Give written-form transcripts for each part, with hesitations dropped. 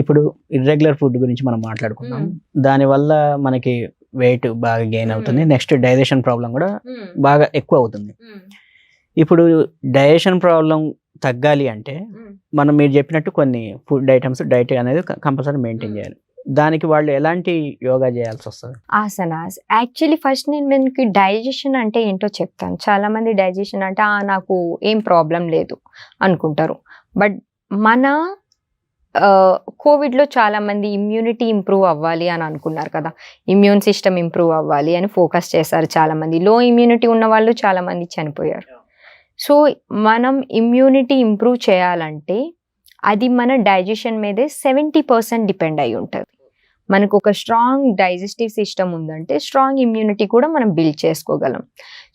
ఇప్పుడు irregular food గురించి మనం మాట్లాడుకున్నాం. దానివల్ల మనకి వెయిట్ బాగా గెయిన్ అవుతుంది. నెక్స్ట్ డైజెషన్ ప్రాబ్లం కూడా బాగా ఎక్కువ అవుతుంది. ఇప్పుడు డైజెషన్ ప్రాబ్లం తగ్గాలి అంటే మనం మీరు చెప్పినట్టు కొన్ని ఫుడ్ ఐటమ్స్ డైట్ అనేది కంపల్సరీ మెయింటైన్ చేయాలి. దానికి వాళ్ళు ఎలాంటి యోగా చేయాల్సి వస్తుంది? ఆసనాస్. యాక్చువల్లీ ఫస్ట్ నేను మీకు డైజెషన్ అంటే ఏంటో చెప్తాను. చాలా మంది డైజెషన్ అంటే నాకు ఏం ప్రాబ్లం లేదు అనుకుంటారు. బట్ మన కోవిడ్లో చాలా మంది ఇమ్యూనిటీ ఇంప్రూవ్ అవ్వాలి అని అనుకున్నారు కదా, ఇమ్యూన్ సిస్టమ్ ఇంప్రూవ్ అవ్వాలి అని ఫోకస్ చేశారు. చాలా మంది లో ఇమ్యూనిటీ ఉన్న వాళ్ళు చాలా మంది చనిపోయారు. సో మనం ఇమ్యూనిటీ ఇంప్రూవ్ చేయాలంటే అది మన డైజెషన్ మీదే 70% డిపెండ్ అయి ఉంటుంది. మనకు ఒక స్ట్రాంగ్ డైజెస్టివ్ సిస్టమ్ ఉందంటే స్ట్రాంగ్ ఇమ్యూనిటీ కూడా మనం బిల్డ్ చేసుకోగలం.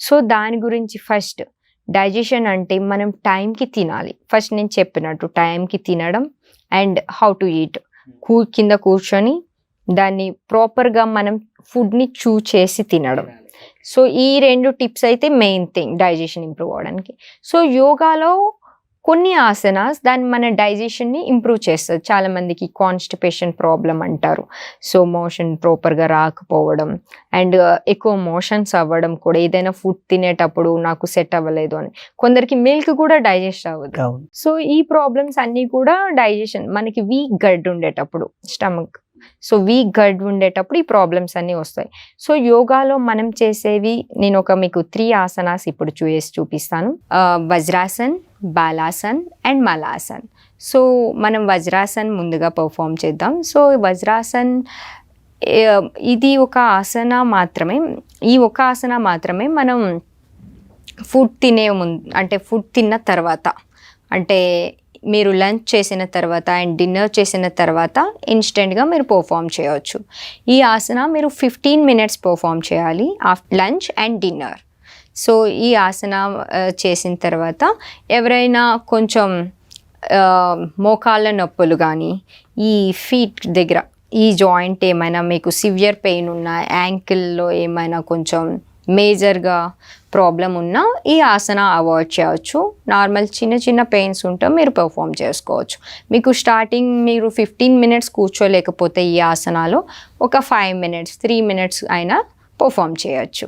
సో దాని గురించి ఫస్ట్ డైజెషన్ అంటే మనం టైంకి తినాలి. ఫస్ట్ నేను చెప్పినట్టు టైంకి తినడం అండ్ హౌ టు ఈట్, కింద కూర్చొని దాన్ని ప్రాపర్గా మనం ఫుడ్ని చూ చేసి తినడం. సో ఈ 2 టిప్స్ అయితే మెయిన్ థింగ్ డైజెషన్ ఇంప్రూవ్ అవ్వడానికి. సో యోగాలో కొన్ని ఆసనాస్ దాన్ని మన డైజెషన్ని ఇంప్రూవ్ చేస్తుంది. చాలా మందికి కాన్స్టిపేషన్ ప్రాబ్లం అంటారు. సో మోషన్ ప్రాపర్గా రాకపోవడం అండ్ ఎక్కువ మోషన్స్ అవ్వడం కూడా, ఏదైనా ఫుడ్ తినేటప్పుడు నాకు సెట్ అవ్వలేదు అని. కొందరికి మిల్క్ కూడా డైజెస్ట్ అవ్వదు. సో ఈ ప్రాబ్లమ్స్ అన్నీ కూడా డైజెషన్, మనకి వీక్ గట్ ఉండేటప్పుడు స్టమక్, సో వీక్ గట్ ఉండేటప్పుడు ఈ ప్రాబ్లమ్స్ అన్నీ వస్తాయి. సో యోగాలో మనం చేసేవి నేను మీకు 3 ఆసనాస్ ఇప్పుడు చూపిస్తాను. వజ్రాసన్, బాలాసన్ అండ్ మలాసన్. సో మనం వజ్రాసన్ ముందుగా పర్ఫామ్ చేద్దాం. సో వజ్రాసన్ ఇది ఒక ఆసన మాత్రమే. ఈ ఒక ఆసన మాత్రమే మనం ఫుడ్ తినే ముందు, అంటే ఫుడ్ తిన్న తర్వాత, అంటే మీరు లంచ్ చేసిన తర్వాత అండ్ డిన్నర్ చేసిన తర్వాత ఇన్స్టెంట్గా మీరు పర్ఫామ్ చేయవచ్చు. ఈ ఆసన మీరు 15 minutes పర్ఫామ్ చేయాలి after lunch and dinner. So ఈ ఆసన చేసిన తర్వాత ఎవరైనా కొంచెం మోకాళ్ళ నొప్పులు కానీ, ఈ ఫీట్ దగ్గర ఈ జాయింట్ ఏమైనా మీకు సివియర్ పెయిన్ ఉన్నా, యాంకిల్లో ఏమైనా కొంచెం మేజర్గా ప్రాబ్లం ఉన్నా ఈ ఆసన అవాయిడ్ చేయవచ్చు. నార్మల్ చిన్న చిన్న పెయిన్స్ ఉంటే మీరు పర్ఫామ్ చేసుకోవచ్చు. మీకు స్టార్టింగ్ మీరు 15 minutes కూర్చోలేకపోతే ఈ ఆసనాలో ఒక 5 minutes 3 minutes అయినా పర్ఫామ్ చేయొచ్చు.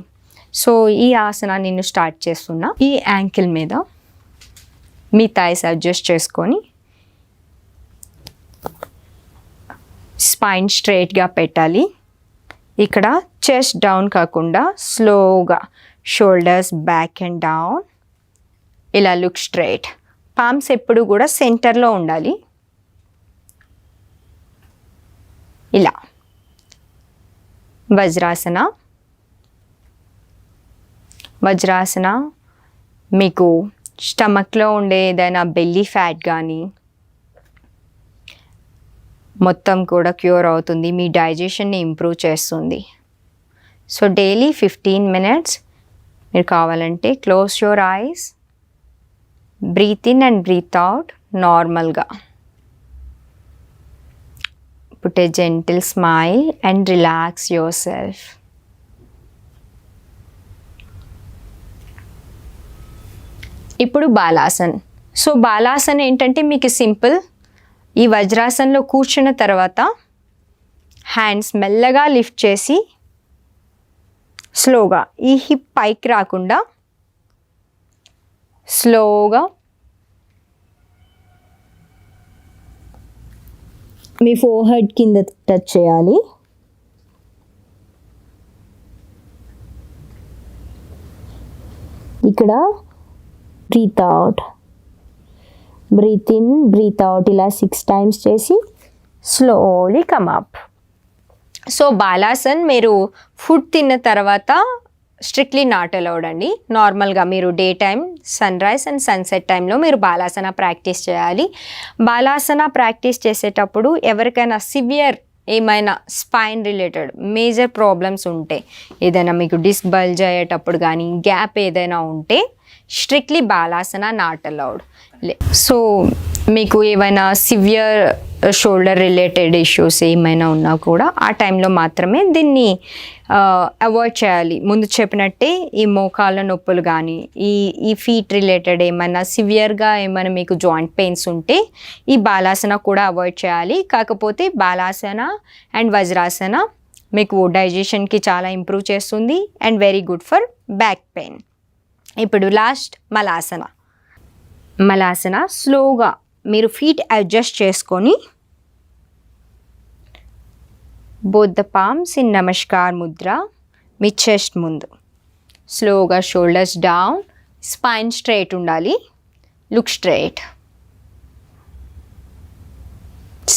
సో ఈ ఆసన నేను స్టార్ట్ చేస్తున్నా. ఈ యాంకిల్ మీద మీ థైస్ అడ్జస్ట్ చేసుకొని స్పైన్ స్ట్రైట్గా పెట్టాలి. ఇక్కడ చెస్ట్ డౌన్ కాకుండా స్లోగా షోల్డర్స్ బ్యాక్ అండ్ డౌన్, ఇలా లుక్ స్ట్రైట్. పామ్స్ ఎప్పుడు కూడా సెంటర్లో ఉండాలి. ఇలా వజ్రాసన. వజ్రాసన మీకు స్టమక్లో ఉండే ఏదైనా బెల్లీ ఫ్యాట్ కానీ మొత్తం కూడా క్యూర్ అవుతుంది. మీ డైజెషన్ని ఇంప్రూవ్ చేస్తుంది. సో డైలీ 15 minutes మీరు కావాలంటే close your eyes, breathe in and breathe out నార్మల్గా. Put a gentle smile and relax yourself. ఇప్పుడు బాలాసన్. సో బాలాసన్ ఏంటంటే మీకు సింపుల్. ఈ వజ్రాసన్లో కూర్చున్న తర్వాత హ్యాండ్స్ మెల్లగా లిఫ్ట్ చేసి స్లోగా, ఈ హిప్ పైకి రాకుండా స్లోగా మీ ఫోర్హెడ్ కింద టచ్ చేయాలి. ఇక్కడ breathe out, breathe in, breathe out ఇలా 6 times చేసి slowly come up. So Balasan మీరు ఫుడ్ తిన్న తర్వాత స్ట్రిక్ట్లీ నాట్ అలౌడ్ అండి. నార్మల్గా మీరు day time sunrise and sunset టైంలో మీరు బాలాసన ప్రాక్టీస్ చేయాలి. బాలాసన ప్రాక్టీస్ చేసేటప్పుడు ఎవరికైనా సివియర్ ఏమైనా స్పైన్ రిలేటెడ్ మేజర్ ప్రాబ్లమ్స్ ఉంటే, ఏదైనా మీకు డిస్క్ బల్జ్ అయ్యేటప్పుడు కానీ గ్యాప్ ఏదైనా ఉంటే strictly Balasana not allowed. So మీకు ఏమైనా సివియర్ షోల్డర్ రిలేటెడ్ ఇష్యూస్ ఏమైనా ఉన్నా కూడా ఆ టైంలో మాత్రమే దీన్ని అవాయిడ్ చేయాలి. ముందు చెప్పినట్టే ఈ మోకాళ్ళ నొప్పులు కానీ ఈ ఫీట్ రిలేటెడ్ ఏమైనా సివియర్గా ఏమైనా మీకు జాయింట్ పెయిన్స్ ఉంటే ఈ బాలాసన కూడా అవాయిడ్ చేయాలి. కాకపోతే బాలాసన అండ్ వజ్రాసన మీకు డైజెషన్కి చాలా ఇంప్రూవ్ చేస్తుంది and very good for back pain. ఇప్పుడు లాస్ట్ మలాసన. మలాసన స్లోగా మీరు ఫీట్ అడ్జస్ట్ చేసుకొని both the palms in namaskar Mudra me chest ముందు స్లోగా షోల్డర్స్ డౌన్, స్పైన్ స్ట్రైట్ ఉండాలి, look straight,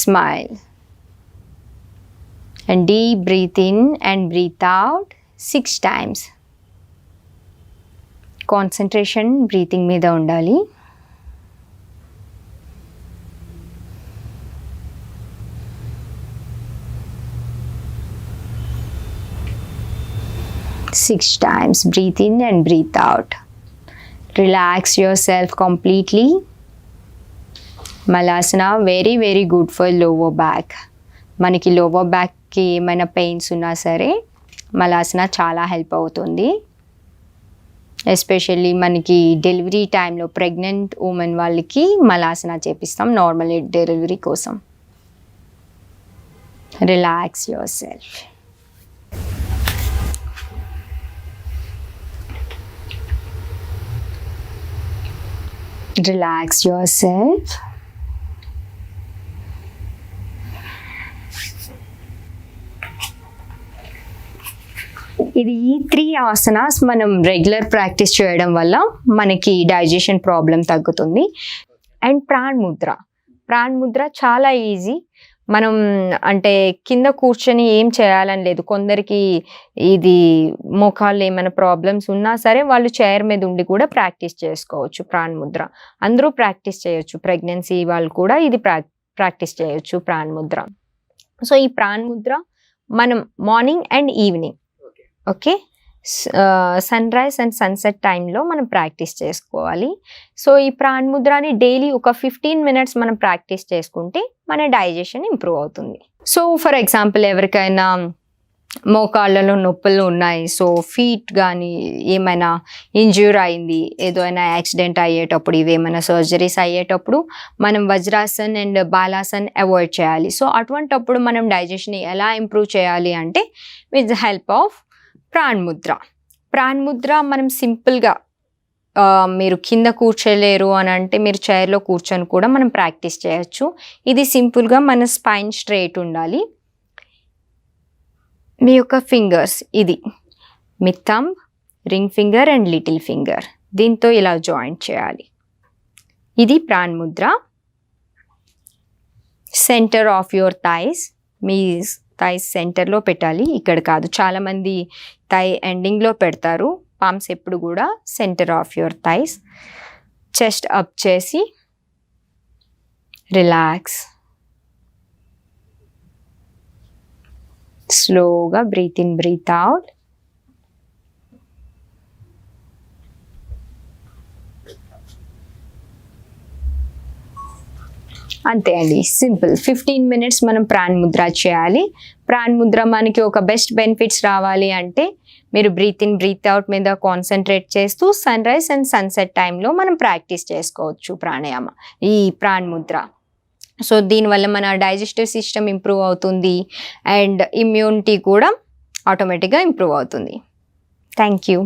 smile and deep breathe in and breathe out 6 times. Concentration breathing మీద ఉండాలి. Six times breathe in and breathe out. Relax yourself completely. Malasana very very good for lower back. మనకి lower బ్యాక్కి ఏమైనా pains ఉన్నా సరే మలాసన చాలా help అవుతుంది. Especially మనకి డెలివరీ టైంలో ప్రెగ్నెంట్ ఉమెన్ వాళ్ళకి మలాసన చేపిస్తాం నార్మల్ డెలివరీ కోసం. Relax your self. Relax your self. ఇది ఈ 3 ఆసనాస్ మనం రెగ్యులర్ ప్రాక్టీస్ చేయడం వల్ల మనకి డైజెషన్ ప్రాబ్లం తగ్గుతుంది. అండ్ ప్రాణ్ ముద్ర చాలా ఈజీ. మనం అంటే కింద కూర్చొని ఏం చేయాలని లేదు. కొందరికి ఇది మోకాళ్ళు ఏమైనా ప్రాబ్లమ్స్ ఉన్నా సరే వాళ్ళు చైర్ మీద ఉండి కూడా ప్రాక్టీస్ చేసుకోవచ్చు. ప్రాణ్ ముద్ర అందరూ ప్రాక్టీస్ చేయొచ్చు. ప్రెగ్నెన్సీ వాళ్ళు కూడా ఇది ప్రాక్టీస్ చేయొచ్చు ప్రాణ్ ముద్ర. సో ఈ ప్రాణ్ ముద్ర మనం morning and evening okay sunrise and sunset టైంలో మనం ప్రాక్టీస్ చేసుకోవాలి. సో ఈ ప్రాణ్ ముద్రని డైలీ ఒక 15 minutes మనం ప్రాక్టీస్ చేసుకుంటే మన డైజెషన్ ఇంప్రూవ్ అవుతుంది. సో ఫర్ ఎగ్జాంపుల్ ఎవరికైనా మోకాళ్ళలో నొప్పులు ఉన్నాయి, సో ఫీట్ కానీ ఏమైనా ఇంజ్యూర్ అయింది, ఏదైనా యాక్సిడెంట్ అయ్యేటప్పుడు ఇవేమైనా సర్జరీస్ అయ్యేటప్పుడు మనం వజ్రాసన్ అండ్ బాలాసన్ అవాయిడ్ చేయాలి. సో అటువంటప్పుడు మనం డైజెషన్ ఎలా ఇంప్రూవ్ చేయాలి అంటే with the help of PRAN Mudra మనం సింపుల్గా మీరు కింద కూర్చోలేరు అని అంటే మీరు చైర్లో కూర్చొని కూడా మనం ప్రాక్టీస్ చేయొచ్చు. ఇది సింపుల్గా మన స్పైన్ స్ట్రైట్ ఉండాలి. మీ యొక్క ఫింగర్స్ ఇది మీ thumb, ring finger and little finger దీంతో ఇలా జాయింట్ చేయాలి. ఇది Pran mudra. Centre of your thighs, మీ థైస్ సెంటర్లో పెట్టాలి, ఇక్కడ కాదు. చాలామంది థై ఎండింగ్లో పెడతారు. పామ్స్ ఎప్పుడు కూడా centre of your thighs. Chest up చేసి రిలాక్స్. స్లోగా బ్రీత్ ఇన్ బ్రీత్ అవుట్. అంతే అండి, సింపుల్. 15 minutes మనం ప్రాణ్ ముద్ర చేయాలి. ప్రాణ్ ముద్ర మనకి ఒక బెస్ట్ బెనిఫిట్స్ రావాలి అంటే మీరు బ్రీత్ ఇన్ బ్రీత్ అవుట్ మీద కాన్సన్ట్రేట్ చేస్తూ సన్ రైజ్ అండ్ సన్సెట్ టైంలో మనం ప్రాక్టీస్ చేసుకోవచ్చు ప్రాణాయామ ఈ ప్రాణ్ ముద్ర. సో దీనివల్ల మన డైజెస్టివ్ సిస్టమ్ ఇంప్రూవ్ అవుతుంది అండ్ ఇమ్యూనిటీ కూడా ఆటోమేటిక్గా ఇంప్రూవ్ అవుతుంది. Thank you.